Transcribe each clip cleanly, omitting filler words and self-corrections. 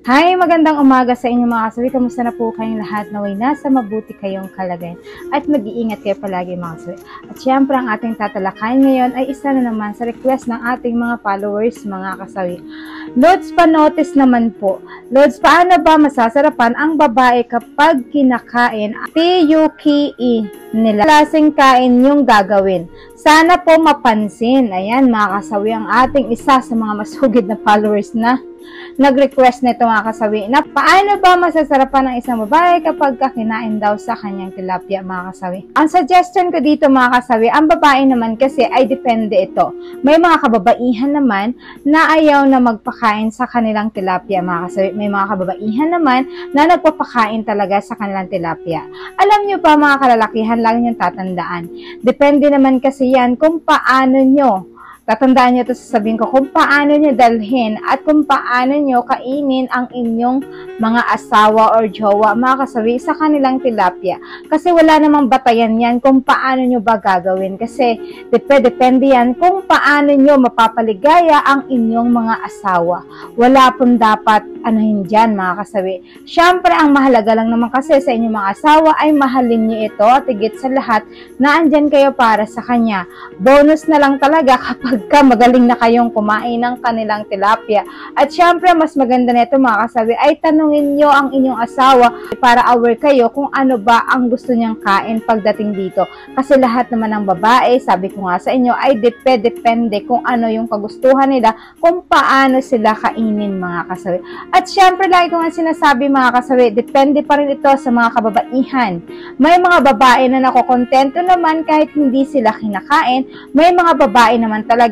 Hi! Magandang umaga sa inyo mga kasawi. Kamusta na po kayong lahat? Naway nasa mabuti kayong kalagayan at mag-iingat kayo palagi mga kasawi. At syempre ang ating tatalakayin ngayon ay isa na naman sa request ng ating mga followers mga kasawi. Lods, pa-notice naman po. Lods, paano ba masasarapan ang babae kapag kinakain? P-U-K-E nila. Klaseng kain yung gagawin. Sana po mapansin. Ayan mga kasawi, ang ating isa sa mga masugid na followers na nag-request nito mga kasawi na paano ba masasarapan ng isang babae kapag kinain daw sa kanyang tilapia mga kasawi. Ang suggestion ko dito mga kasawi, ang babae naman kasi ay depende ito. May mga kababaihan naman na ayaw na magpakain sa kanilang tilapia mga kasawi. May mga kababaihan naman na nagpapakain talaga sa kanilang tilapia. Alam nyo pa mga kalalakihan, lang yung tatandaan. Depende naman kasi yan kung paano nyo tatandaan nyo ito, sasabihin ko, kung paano nyo dalhin at kung paano nyo kainin ang inyong mga asawa or jowa, mga kasawi, sa kanilang tilapia. Kasi wala namang batayan yan kung paano nyo ba gagawin. Kasi depende yan kung paano nyo mapapaligaya ang inyong mga asawa. Wala pong dapat anuhin dyan, mga kasawi. Siyempre, ang mahalaga lang naman kasi sa inyong mga asawa ay mahalin nyo ito at higit sa lahat na andyan kayo para sa kanya. Bonus na lang talaga kapag magaling na kayong kumain ng kanilang tilapia. At syempre, mas maganda nito mga kasawi ay tanungin nyo ang inyong asawa para aware kayo kung ano ba ang gusto niyang kain pagdating dito. Kasi lahat naman ng babae, sabi ko nga sa inyo, ay depende kung ano yung kagustuhan nila, kung paano sila kainin mga kasawi. At syempre, lagi ko nga sinasabi mga kasawi, depende pa rin ito sa mga kababaihan. May mga babae na nakokontento naman kahit hindi sila kinakain. May mga babae naman talaga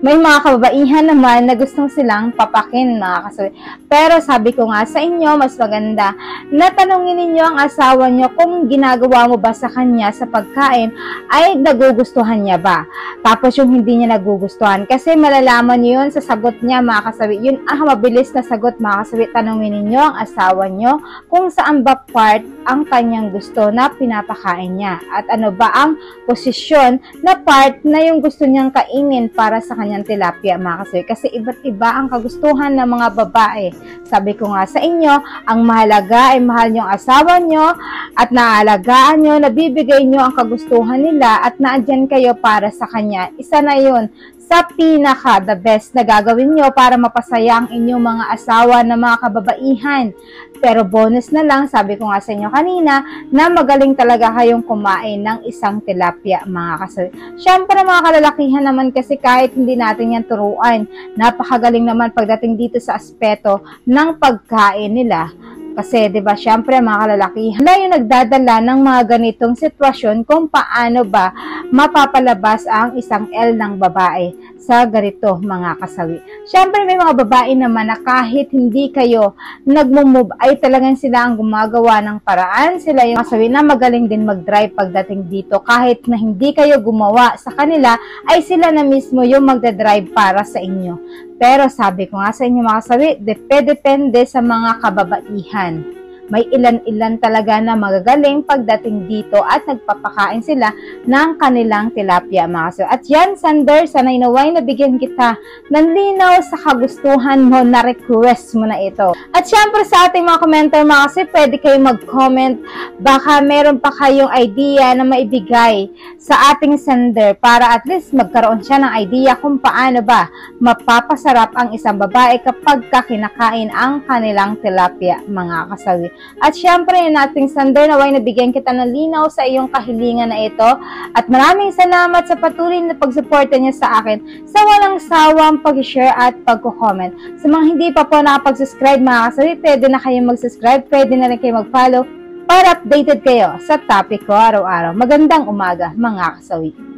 may mga kababaihan naman na gustong silang papakin mga kasawi. Pero sabi ko nga sa inyo, mas maganda na tanungin ninyo ang asawa nyo kung ginagawa mo ba sa kanya sa pagkain ay nagugustuhan niya ba. Tapos yung hindi niya nagugustuhan, kasi malalaman nyo yun sa sagot niya mga kasawi. Yun ang mabilis na sagot mga kasawi. Tanungin ninyo ang asawa nyo kung saan ba part ang kanyang gusto na pinapakain niya at ano ba ang posisyon na part na yung gusto niyang kainin para sa kanyang tilapia mga kasawi. Kasi iba't iba ang kagustuhan ng mga babae. Sabi ko nga sa inyo, ang mahalaga ay mahal nyo ang asawa nyo at naaalagaan nyo, nabibigay nyo ang kagustuhan nila at naandyan kayo para sa kanya. Isa na yun sa pinaka the best na gagawin nyo para mapasaya ang inyong mga asawa na mga kababaihan. Pero bonus na lang, sabi ko nga sa inyo kanina, na magaling talaga kayong kumain ng isang tilapia mga kasawi. Siyempre mga kalalakihan naman kasi kahit hindi natin yan turuan, napakagaling naman pagdating dito sa aspeto ng pagkain nila. Kasi, di ba, syempre, mga kalalakihan, wala yung nagdadala ng mga ganitong sitwasyon kung paano ba mapapalabas ang isang L ng babae sa ganito, mga kasawi. Syempre, may mga babae naman na kahit hindi kayo nagmumove, ay talagang sila ang gumagawa ng paraan. Sila yung kasawi na magaling din mag-drive pagdating dito. Kahit na hindi kayo gumawa sa kanila, ay sila na mismo yung magdadrive para sa inyo. Pero sabi ko nga sa inyo mga kasawi, depende sa mga kababaihan. May ilan-ilan talaga na magagaling pagdating dito at nagpapakain sila ng kanilang tilapia mga kasawi. At yan, Sander, sanay naway nabigyan kita ng linaw sa kagustuhan mo na request mo na ito. At syempre sa ating mga commenter mga kasawi, pwede kayo mag-comment. Baka meron pa kayong idea na maibigay sa ating Sander para at least magkaroon siya ng idea kung paano ba mapapasarap ang isang babae kapag kinakain ang kanilang tilapia mga kasawi. At syempre, nating Sander, naway nabigyan kita ng linaw sa iyong kahilingan na ito. At maraming salamat sa patuloy na pagsuporta niyo sa akin sa walang sawang pag-share at pag-comment. Sa mga hindi pa po nakapag-subscribe mga kasawi, pwede na kayong mag-subscribe, pwede na rin kayong mag-follow para updated kayo sa topic ko araw-araw. Magandang umaga mga kasawi.